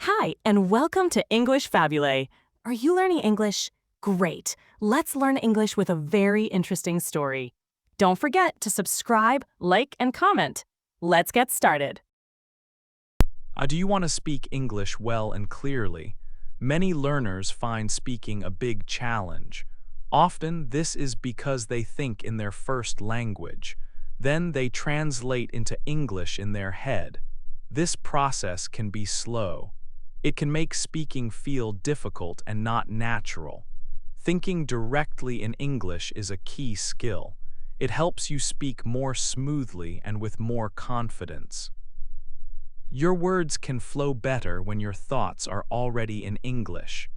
Hi, and welcome to English-Fabule. Are you learning English? Great. Let's learn English with a very interesting story. Don't forget to subscribe, like, and comment. Let's get started. Do you want to speak English well and clearly? Many learners find speaking a big challenge. Often, this is because they think in their first language. Then they translate into English in their head. This process can be slow. It can make speaking feel difficult and not natural. Thinking directly in English is a key skill. It helps you speak more smoothly and with more confidence. Your words can flow better when your thoughts are already in English.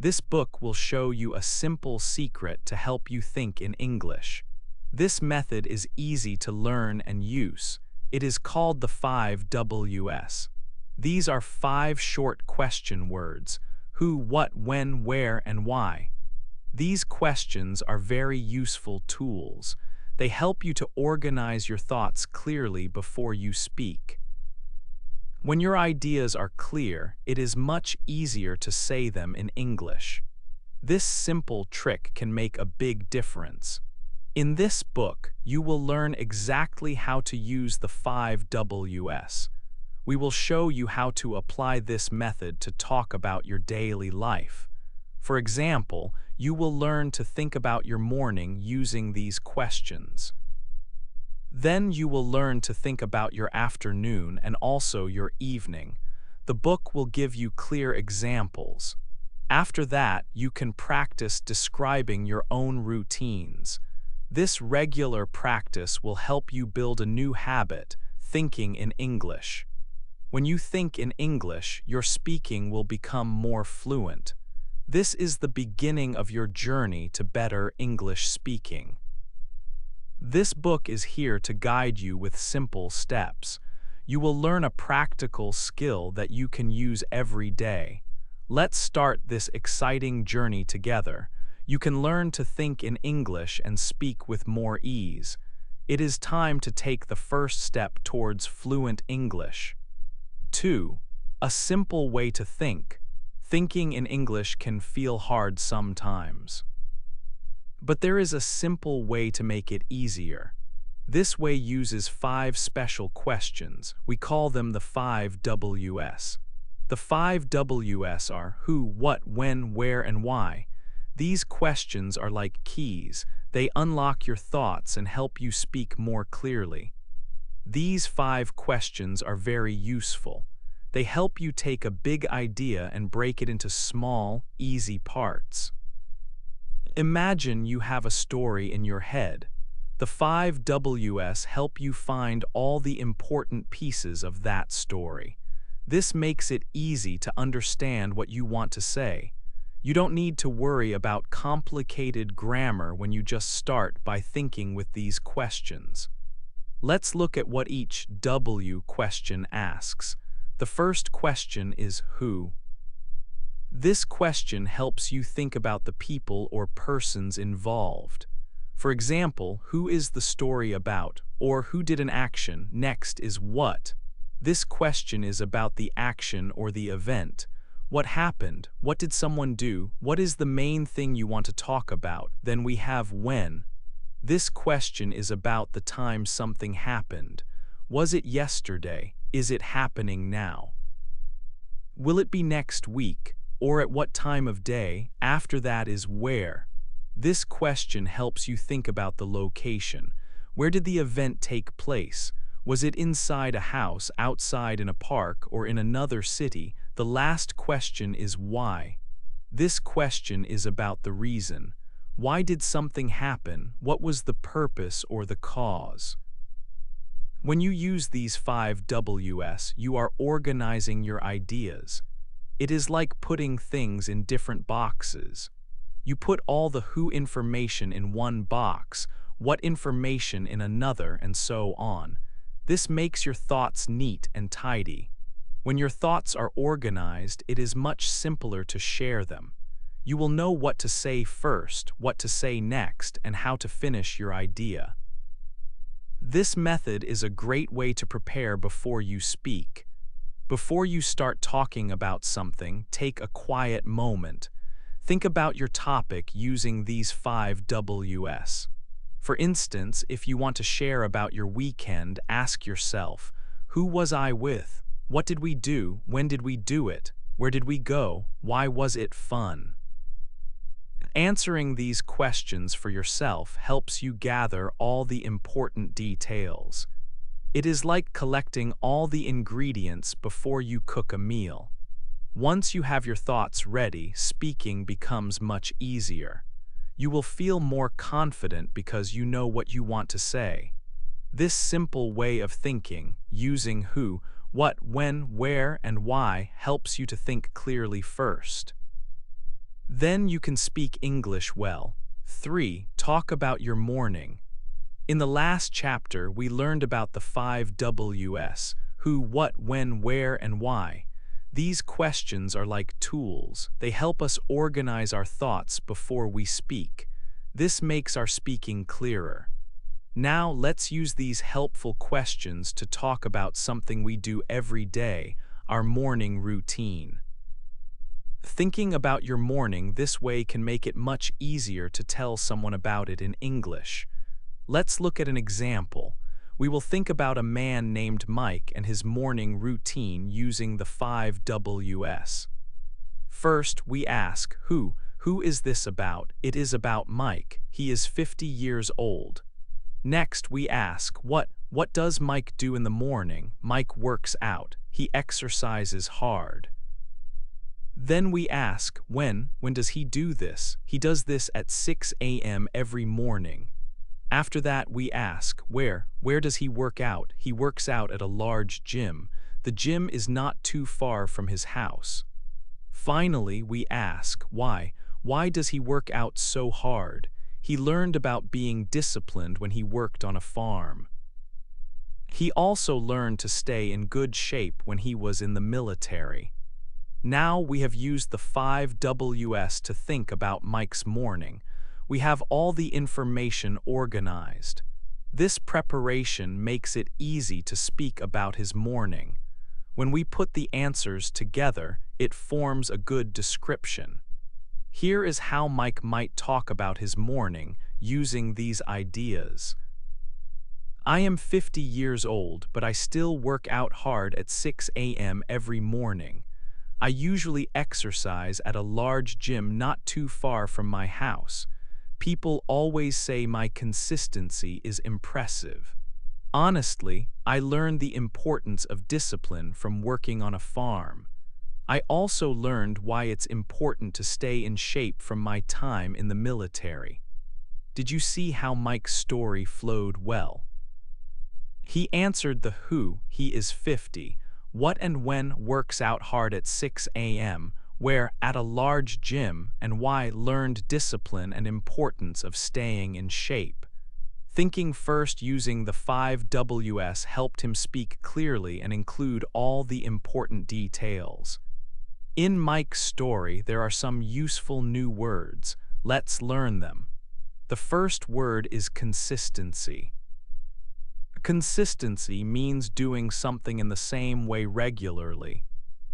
This book will show you a simple secret to help you think in English. This method is easy to learn and use. It is called the 5 Ws. These are 5 short question words: who, what, when, where, and why. These questions are very useful tools. They help you to organize your thoughts clearly before you speak. When your ideas are clear, it is much easier to say them in English. This simple trick can make a big difference. In this book, you will learn exactly how to use the 5 Ws. We will show you how to apply this method to talk about your daily life. For example, you will learn to think about your morning using these questions. Then you will learn to think about your afternoon and also your evening. The book will give you clear examples. After that, you can practice describing your own routines. This regular practice will help you build a new habit, thinking in English. When you think in English, your speaking will become more fluent. This is the beginning of your journey to better English speaking. This book is here to guide you with simple steps. You will learn a practical skill that you can use every day. Let's start this exciting journey together. You can learn to think in English and speak with more ease. It is time to take the first step towards fluent English. 2. A simple way to think. Thinking in English can feel hard sometimes. But there is a simple way to make it easier. This way uses 5 special questions. We call them the 5 Ws. The 5 Ws are who, what, when, where, and why. These questions are like keys. They unlock your thoughts and help you speak more clearly. These 5 questions are very useful. They help you take a big idea and break it into small, easy parts. Imagine you have a story in your head. The 5 Ws help you find all the important pieces of that story. This makes it easy to understand what you want to say. You don't need to worry about complicated grammar when you just start by thinking with these questions. Let's look at what each W question asks. The first question is who. This question helps you think about the people or persons involved. For example, who is the story about, or who did an action? Next is what. This question is about the action or the event. What happened? What did someone do? What is the main thing you want to talk about? Then we have when. This question is about the time something happened. Was it yesterday? Is it happening now? Will it be next week? Or at what time of day? After that is where. This question helps you think about the location. Where did the event take place? Was it inside a house, outside in a park, or in another city? The last question is why. This question is about the reason. Why did something happen? What was the purpose or the cause? When you use these 5 Ws, you are organizing your ideas. It is like putting things in different boxes. You put all the who information in one box, what information in another, and so on. This makes your thoughts neat and tidy. When your thoughts are organized, it is much simpler to share them. You will know what to say first, what to say next, and how to finish your idea. This method is a great way to prepare before you speak. Before you start talking about something, take a quiet moment. Think about your topic using these 5 Ws. For instance, if you want to share about your weekend, ask yourself, who was I with? What did we do? When did we do it? Where did we go? Why was it fun? Answering these questions for yourself helps you gather all the important details. It is like collecting all the ingredients before you cook a meal. Once you have your thoughts ready, speaking becomes much easier. You will feel more confident because you know what you want to say. This simple way of thinking, using who, what, when, where, and why, helps you to think clearly first. Then you can speak English well. 3. Talk about your morning. In the last chapter, we learned about the 5 Ws, who, what, when, where, and why. These questions are like tools. They help us organize our thoughts before we speak. This makes our speaking clearer. Now let's use these helpful questions to talk about something we do every day, our morning routine. Thinking about your morning this way can make it much easier to tell someone about it in English. Let's look at an example. We will think about a man named Mike and his morning routine using the 5 Ws. First, we ask, who? Who is this about? It is about Mike. He is 50 years old. Next, we ask, what? What does Mike do in the morning? Mike works out. He exercises hard. Then we ask, when? When does he do this? He does this at 6 a.m. every morning. After that, we ask, where? Where does he work out? He works out at a large gym. The gym is not too far from his house. Finally, we ask, why? Why does he work out so hard? He learned about being disciplined when he worked on a farm. He also learned to stay in good shape when he was in the military. Now we have used the 5 Ws to think about Mike's morning. We have all the information organized. This preparation makes it easy to speak about his morning. When we put the answers together, it forms a good description. Here is how Mike might talk about his morning using these ideas. I am 50 years old, but I still work out hard at 6 a.m. every morning. I usually exercise at a large gym not too far from my house. People always say my consistency is impressive. Honestly, I learned the importance of discipline from working on a farm. I also learned why it's important to stay in shape from my time in the military. Did you see how Mike's story flowed well? He answered the who, he is 50, what and when works out hard at 6 a.m., where at a large gym, and why learned discipline and importance of staying in shape. Thinking first using the 5 Ws helped him speak clearly and include all the important details. In Mike's story, there are some useful new words. Let's learn them. The first word is consistency. Consistency means doing something in the same way regularly.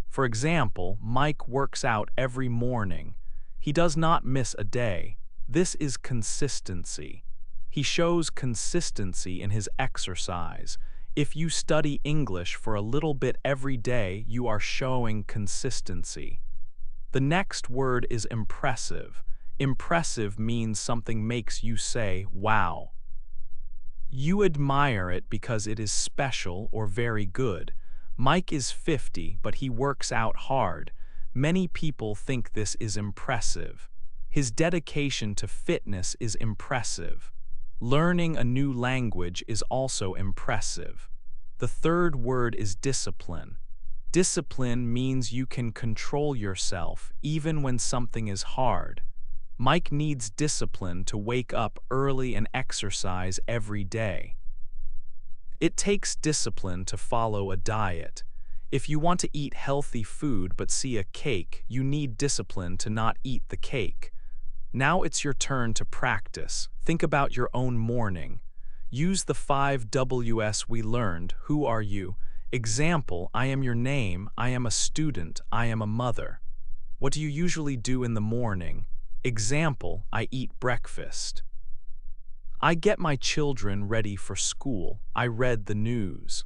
For example, Mike works out every morning. He does not miss a day. This is consistency. He shows consistency in his exercise. If you study English for a little bit every day, you are showing consistency. The next word is impressive. Impressive means something makes you say, wow. You admire it because it is special or very good. Mike is 50, but he works out hard. Many people think this is impressive. His dedication to fitness is impressive. Learning a new language is also impressive. The third word is discipline. Discipline means you can control yourself even when something is hard. Mike needs discipline to wake up early and exercise every day. It takes discipline to follow a diet. If you want to eat healthy food but see a cake, you need discipline to not eat the cake. Now it's your turn to practice. Think about your own morning. Use the 5 Ws we learned, who are you, Example, I am your name, I am a student, I am a mother. What do you usually do in the morning? Example, I eat breakfast. I get my children ready for school. I read the news.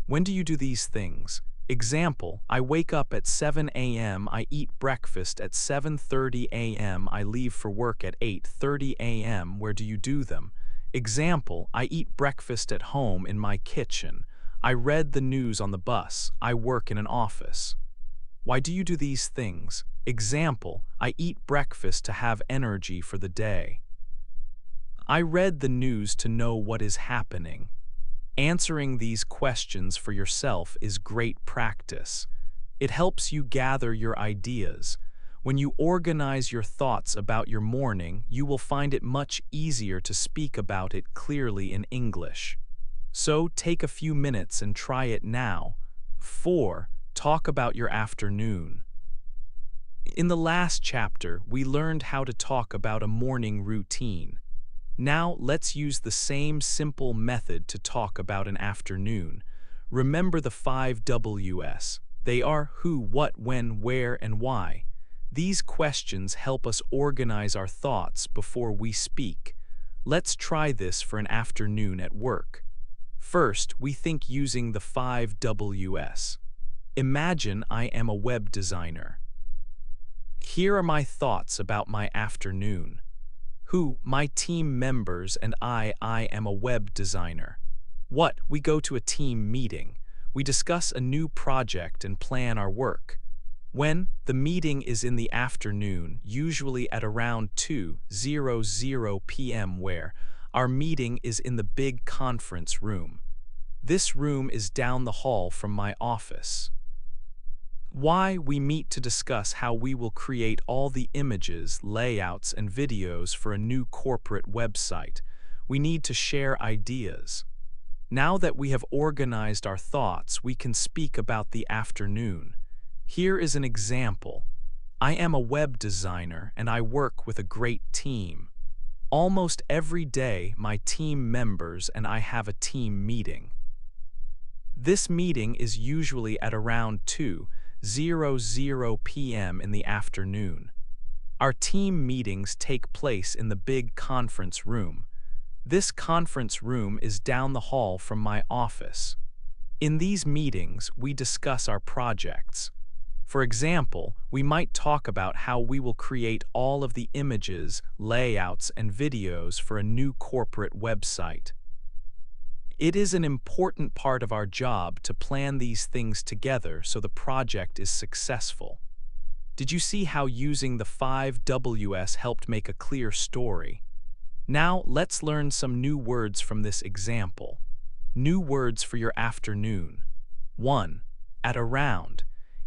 When do you do these things? Example, I wake up at 7 a.m., I eat breakfast at 7:30 a.m., I leave for work at 8:30 a.m. Where do you do them? Example, I eat breakfast at home in my kitchen. I read the news on the bus. I work in an office. Why do you do these things? Example, I eat breakfast to have energy for the day. I read the news to know what is happening. Answering these questions for yourself is great practice. It helps you gather your ideas. When you organize your thoughts about your morning, you will find it much easier to speak about it clearly in English. So take a few minutes and try it now. 4. Talk about your afternoon. In the last chapter, we learned how to talk about a morning routine. Now let's use the same simple method to talk about an afternoon. Remember the 5 W's. They are who, what, when, where, and why. These questions help us organize our thoughts before we speak. Let's try this for an afternoon at work. First, we think using the 5 W's. Imagine I am a web designer. Here are my thoughts about my afternoon. Who, my team members, and I am a web designer. What, we go to a team meeting. We discuss a new project and plan our work. When, the meeting is in the afternoon, usually at around 2:00 p.m. Where, our meeting is in the big conference room. This room is down the hall from my office. Why, we meet to discuss how we will create all the images, layouts, and videos for a new corporate website. We need to share ideas. Now that we have organized our thoughts, we can speak about the afternoon. Here is an example. I am a web designer and I work with a great team. Almost every day, my team members and I have a team meeting. This meeting is usually at around 2:00 p.m. in the afternoon. Our team meetings take place in the big conference room. This conference room is down the hall from my office. In these meetings, we discuss our projects. For example, we might talk about how we will create all of the images, layouts, and videos for a new corporate website. It is an important part of our job to plan these things together so the project is successful. Did you see how using the 5 W's helped make a clear story? Now let's learn some new words from this example. New words for your afternoon. 1. At around.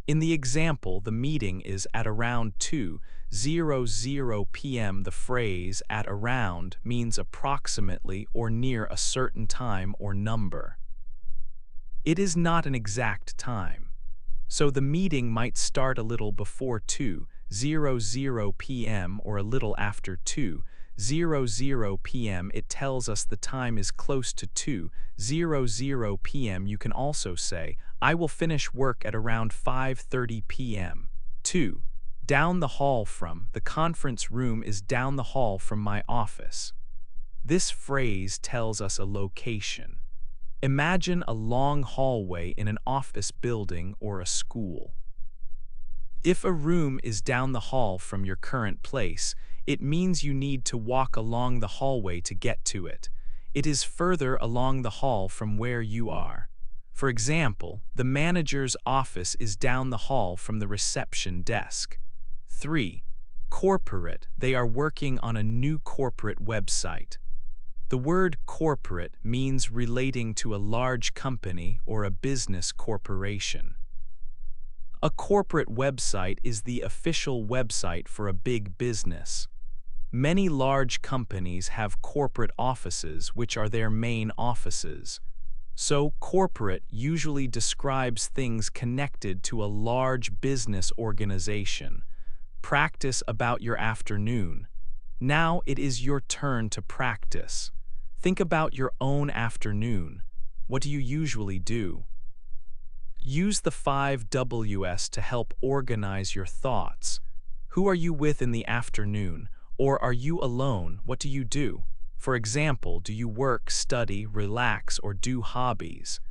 In the example, the meeting is at around 2:00 p.m. The phrase at around means approximately or near a certain time or number. It is not an exact time. So the meeting might start a little before 2:00 p.m. or a little after 2:00 p.m. It tells us the time is close to 2:00 p.m. You can also say, I will finish work at around 5:30 p.m. 2. Down the hall from. The conference room is down the hall from my office. This phrase tells us a location. Imagine a long hallway in an office building or a school. If a room is down the hall from your current place, it means you need to walk along the hallway to get to it. It is further along the hall from where you are. For example, the manager's office is down the hall from the reception desk. 3. Corporate. They are working on a new corporate website. The word corporate means relating to a large company or a business corporation. A corporate website is the official website for a big business. Many large companies have corporate offices which are their main offices. So, corporate usually describes things connected to a large business organization. Practice about your afternoon. Now it is your turn to practice. Think about your own afternoon. What do you usually do? Use the 5 Ws to help organize your thoughts. Who are you with in the afternoon? Or are you alone? What do you do? For example, do you work, study, relax, or do hobbies?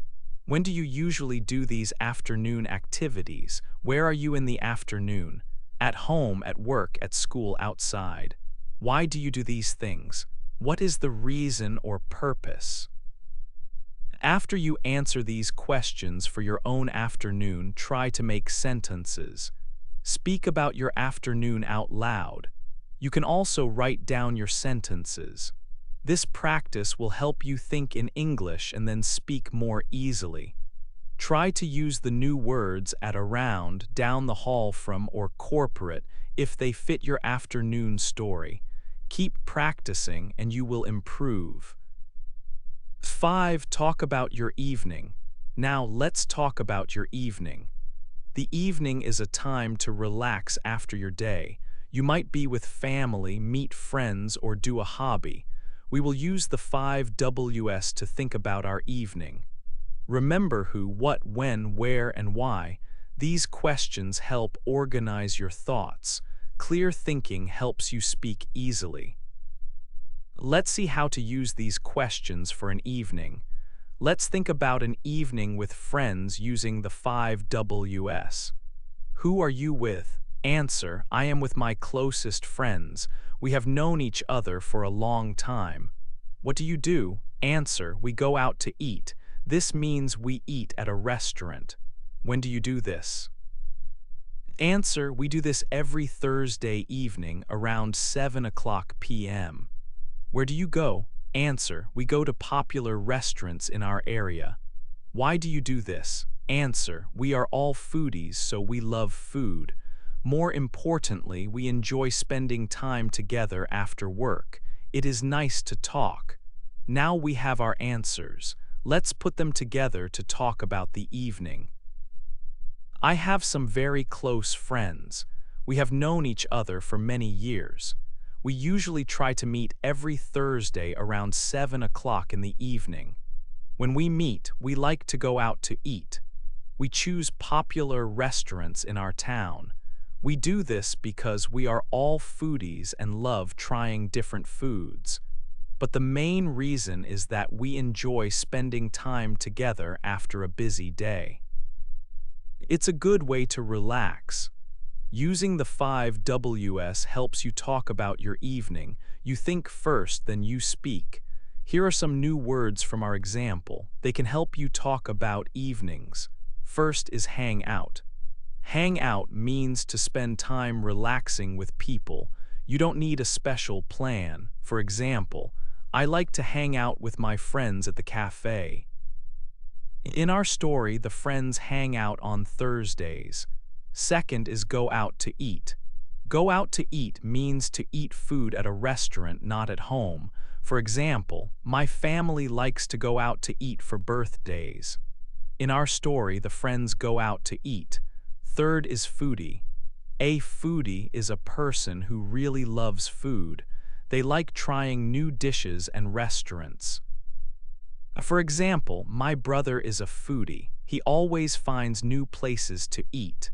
When do you usually do these afternoon activities? Where are you in the afternoon? At home, at work, at school, outside? Why do you do these things? What is the reason or purpose? After you answer these questions for your own afternoon, try to make sentences. Speak about your afternoon out loud. You can also write down your sentences. This practice will help you think in English and then speak more easily. Try to use the new words at around, down the hall from, or corporate if they fit your afternoon story. Keep practicing and you will improve. 5. Talk about your evening. Now let's talk about your evening. The evening is a time to relax after your day. You might be with family, meet friends, or do a hobby. We will use the 5 Ws to think about our evening. Remember who, what, when, where, and why. These questions help organize your thoughts. Clear thinking helps you speak easily. Let's see how to use these questions for an evening. Let's think about an evening with friends using the 5 Ws. Who are you with? Answer, I am with my closest friends. We have known each other for a long time. What do you do? Answer, we go out to eat. This means we eat at a restaurant. When do you do this? Answer, we do this every Thursday evening around 7 p.m. Where do you go? Answer, we go to popular restaurants in our area. Why do you do this? Answer, we are all foodies, so we love food. More importantly, we enjoy spending time together after work. It is nice to talk. Now we have our answers. Let's put them together to talk about the evening. I have some very close friends. We have known each other for many years. We usually try to meet every Thursday around 7 o'clock in the evening. When we meet, we like to go out to eat. We choose popular restaurants in our town. We do this because we are all foodies and love trying different foods. But the main reason is that we enjoy spending time together after a busy day. It's a good way to relax. Using the 5 Ws helps you talk about your evening. You think first, then you speak. Here are some new words from our example. They can help you talk about evenings. First is hang out. Hang out means to spend time relaxing with people. You don't need a special plan. For example, I like to hang out with my friends at the cafe. In our story, the friends hang out on Thursdays. Second is go out to eat. Go out to eat means to eat food at a restaurant, not at home. For example, my family likes to go out to eat for birthdays. In our story, the friends go out to eat. Third is foodie. A foodie is a person who really loves food. They like trying new dishes and restaurants. For example, my brother is a foodie. He always finds new places to eat.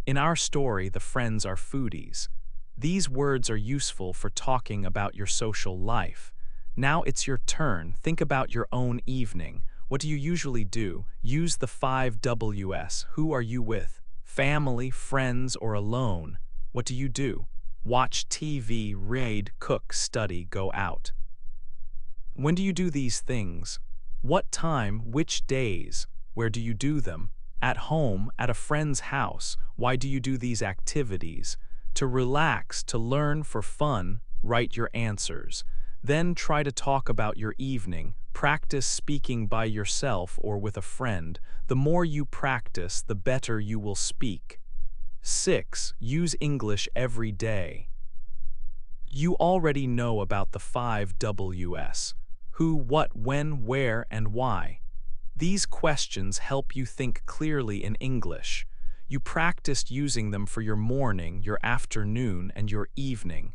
In our story, the friends are foodies. These words are useful for talking about your social life. Now it's your turn. Think about your own evening. What do you usually do? Use the 5 Ws. Who are you with? Family, friends, or alone? What do you do? Watch TV, read, cook, study, go out. When do you do these things? What time, which days? Where do you do them? At home, at a friend's house. Why do you do these activities? To relax, to learn, for fun. Write your answers. Then try to talk about your evening. Practice speaking by yourself or with a friend. The more you practice, the better you will speak. 6. Use English every day. You already know about the 5 Ws. Who, what, when, where, and why. These questions help you think clearly in English. You practiced using them for your morning, your afternoon, and your evening.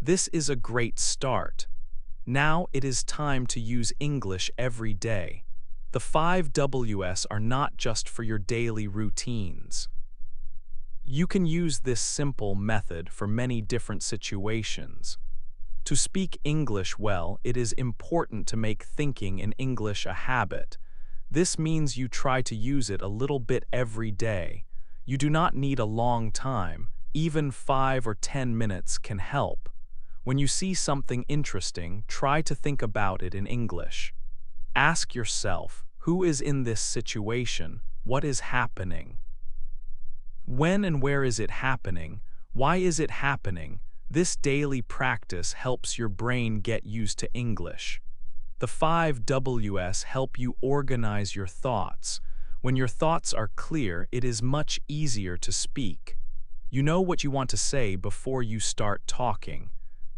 This is a great start. Now it is time to use English every day. The 5 Ws are not just for your daily routines. You can use this simple method for many different situations. To speak English well, it is important to make thinking in English a habit. This means you try to use it a little bit every day. You do not need a long time. Even 5 or 10 minutes can help. When you see something interesting, try to think about it in English. Ask yourself, who is in this situation? What is happening? When and where is it happening? Why is it happening? This daily practice helps your brain get used to English. The 5 Ws help you organize your thoughts. When your thoughts are clear, it is much easier to speak. You know what you want to say before you start talking.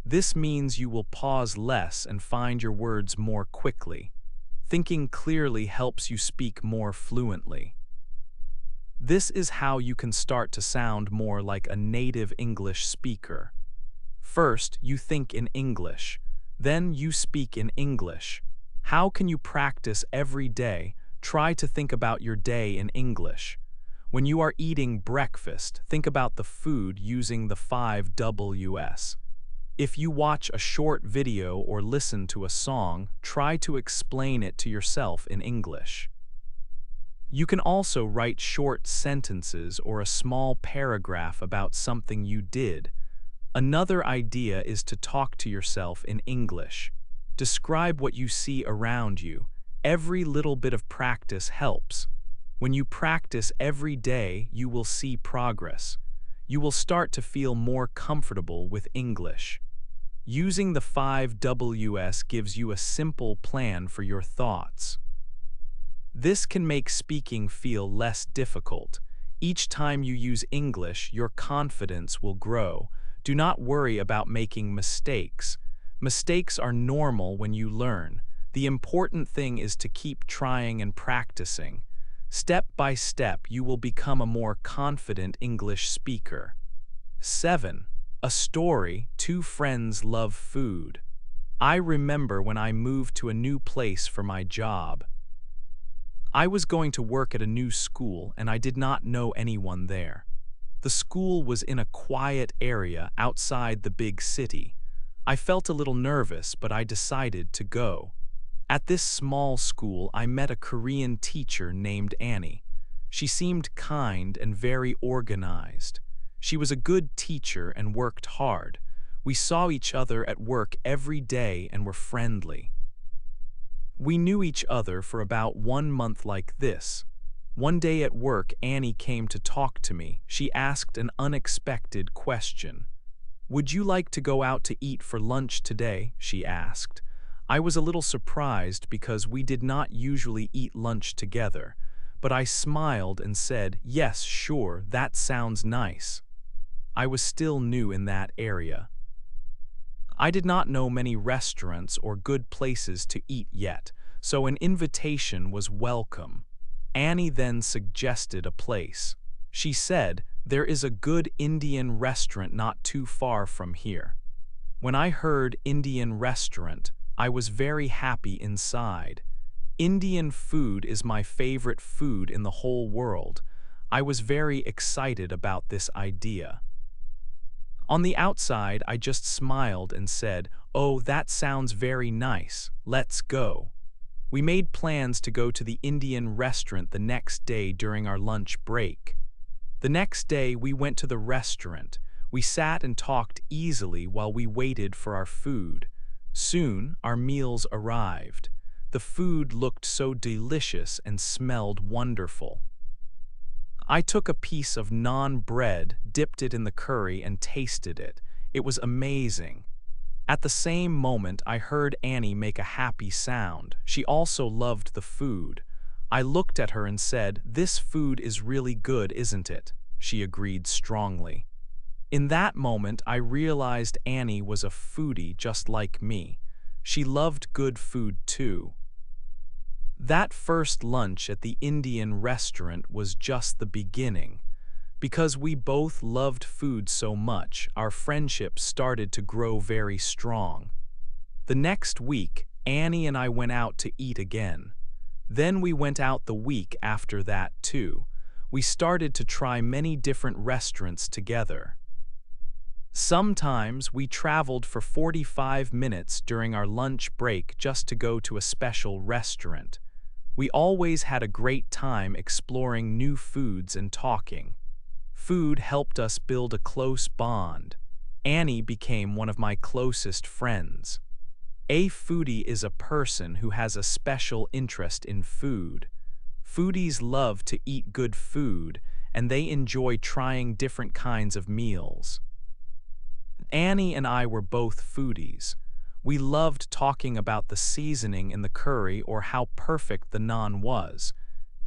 This means you will pause less and find your words more quickly. Thinking clearly helps you speak more fluently. This is how you can start to sound more like a native English speaker. First, you think in English. Then you speak in English. How can you practice every day? Try to think about your day in English. When you are eating breakfast, think about the food using the 5 Ws. If you watch a short video or listen to a song, try to explain it to yourself in English. You can also write short sentences or a small paragraph about something you did. Another idea is to talk to yourself in English. Describe what you see around you. Every little bit of practice helps. When you practice every day, you will see progress. You will start to feel more comfortable with English. Using the 5 Ws gives you a simple plan for your thoughts. This can make speaking feel less difficult. Each time you use English, your confidence will grow. Do not worry about making mistakes. Mistakes are normal when you learn. The important thing is to keep trying and practicing. Step by step, you will become a more confident English speaker. 7. A story. 2 friends love food. I remember when I moved to a new place for my job. I was going to work at a new school and I did not know anyone there. The school was in a quiet area outside the big city. I felt a little nervous, but I decided to go. At this small school, I met a Korean teacher named Annie. She seemed kind and very organized. She was a good teacher and worked hard. We saw each other at work every day and were friendly. We knew each other for about 1 month like this. One day at work, Annie came to talk to me. She asked an unexpected question. "Would you like to go out to eat for lunch today?" she asked. I was a little surprised because we did not usually eat lunch together, but I smiled and said, "Yes, sure, that sounds nice." I was still new in that area. I did not know many restaurants or good places to eat yet, so an invitation was welcome. Annie then suggested a place. She said, "There is a good Indian restaurant not too far from here." When I heard Indian restaurant, I was very happy inside. Indian food is my favorite food in the whole world. I was very excited about this idea. On the outside, I just smiled and said, "Oh, that sounds very nice. Let's go." We made plans to go to the Indian restaurant the next day during our lunch break. The next day, we went to the restaurant. We sat and talked easily while we waited for our food. Soon, our meals arrived. The food looked so delicious and smelled wonderful. I took a piece of naan bread, dipped it in the curry, and tasted it. It was amazing. At the same moment, I heard Annie make a happy sound. She also loved the food. I looked at her and said, "This food is really good, isn't it?" She agreed strongly. In that moment, I realized Annie was a foodie just like me. She loved good food too. That first lunch at the Indian restaurant was just the beginning. Because we both loved food so much, our friendship started to grow very strong. The next week, Annie and I went out to eat again. Then we went out the week after that too. We started to try many different restaurants together. Sometimes we traveled for 45 minutes during our lunch break just to go to a special restaurant. We always had a great time exploring new foods and talking. Food helped us build a close bond. Annie became one of my closest friends. A foodie is a person who has a special interest in food. Foodies love to eat good food, and they enjoy trying different kinds of meals. Annie and I were both foodies. We loved talking about the seasoning in the curry or how perfect the naan was.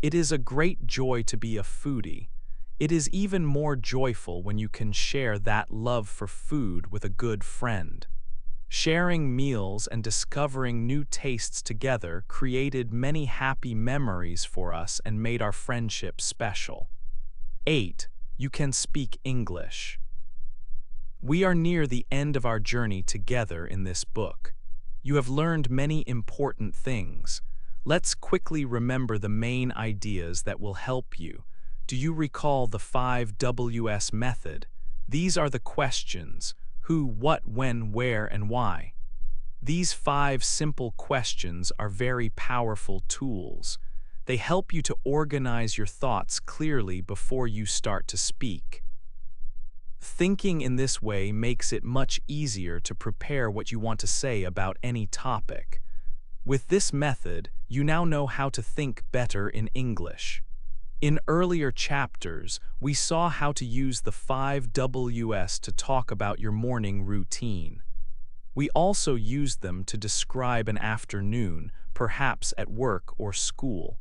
It is a great joy to be a foodie. It is even more joyful when you can share that love for food with a good friend. Sharing meals and discovering new tastes together created many happy memories for us and made our friendship special. 8. You can speak English. We are near the end of our journey together in this book. You have learned many important things. Let's quickly remember the main ideas that will help you. Do you recall the 5 Ws method? These are the questions: who, what, when, where, and why. These 5 simple questions are very powerful tools. They help you to organize your thoughts clearly before you start to speak. Thinking in this way makes it much easier to prepare what you want to say about any topic. With this method, you now know how to think better in English. In earlier chapters, we saw how to use the 5 Ws to talk about your morning routine. We also used them to describe an afternoon, perhaps at work or school.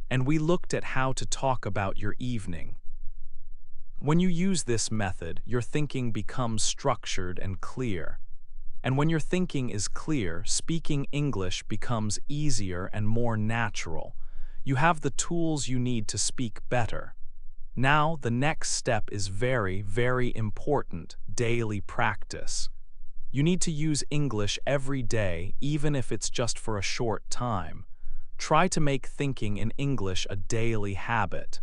And we looked at how to talk about your evening. When you use this method, your thinking becomes structured and clear. And when your thinking is clear, speaking English becomes easier and more natural. You have the tools you need to speak better. Now, the next step is very, very important: daily practice. You need to use English every day, even if it's just for a short time. Try to make thinking in English a daily habit.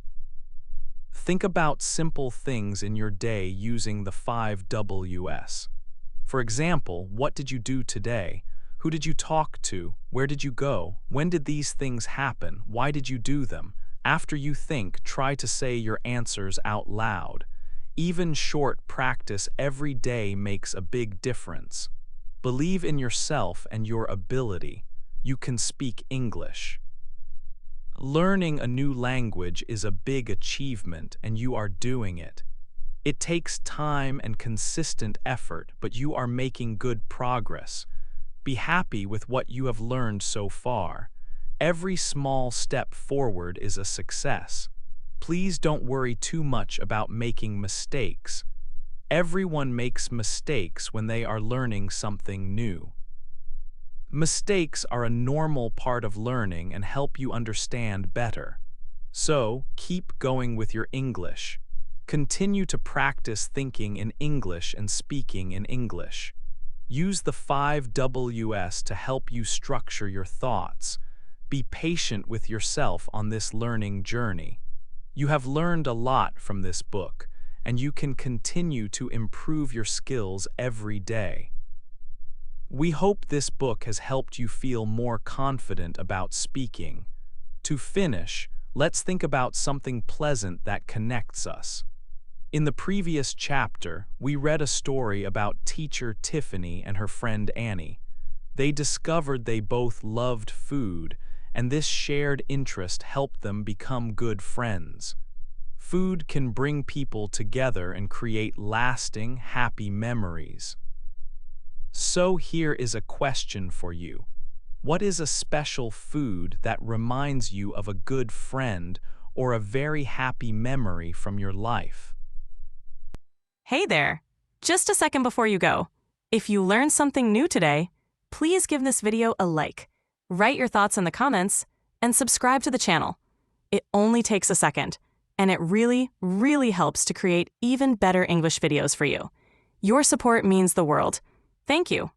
Think about simple things in your day using the 5 Ws. For example, what did you do today? Who did you talk to? Where did you go? When did these things happen? Why did you do them? After you think, try to say your answers out loud. Even short practice every day makes a big difference. Believe in yourself and your ability. You can speak English. Learning a new language is a big achievement, and you are doing it. It takes time and consistent effort, but you are making good progress. Be happy with what you have learned so far. Every small step forward is a success. Please don't worry too much about making mistakes. Everyone makes mistakes when they are learning something new. Mistakes are a normal part of learning and help you understand better. So, keep going with your English. Continue to practice thinking in English and speaking in English. Use the 5 Ws to help you structure your thoughts. Be patient with yourself on this learning journey. You have learned a lot from this book, and you can continue to improve your skills every day. We hope this book has helped you feel more confident about speaking. To finish, let's think about something pleasant that connects us. In the previous chapter, we read a story about teacher Tiffany and her friend Annie. They discovered they both loved food, and this shared interest helped them become good friends. Food can bring people together and create lasting, happy memories. So here is a question for you. What is a special food that reminds you of a good friend or a very happy memory from your life? Hey there! Just a second before you go. If you learned something new today, please give this video a like, write your thoughts in the comments, and subscribe to the channel. It only takes a second, and it really, really helps to create even better English videos for you. Your support means the world. Thank you.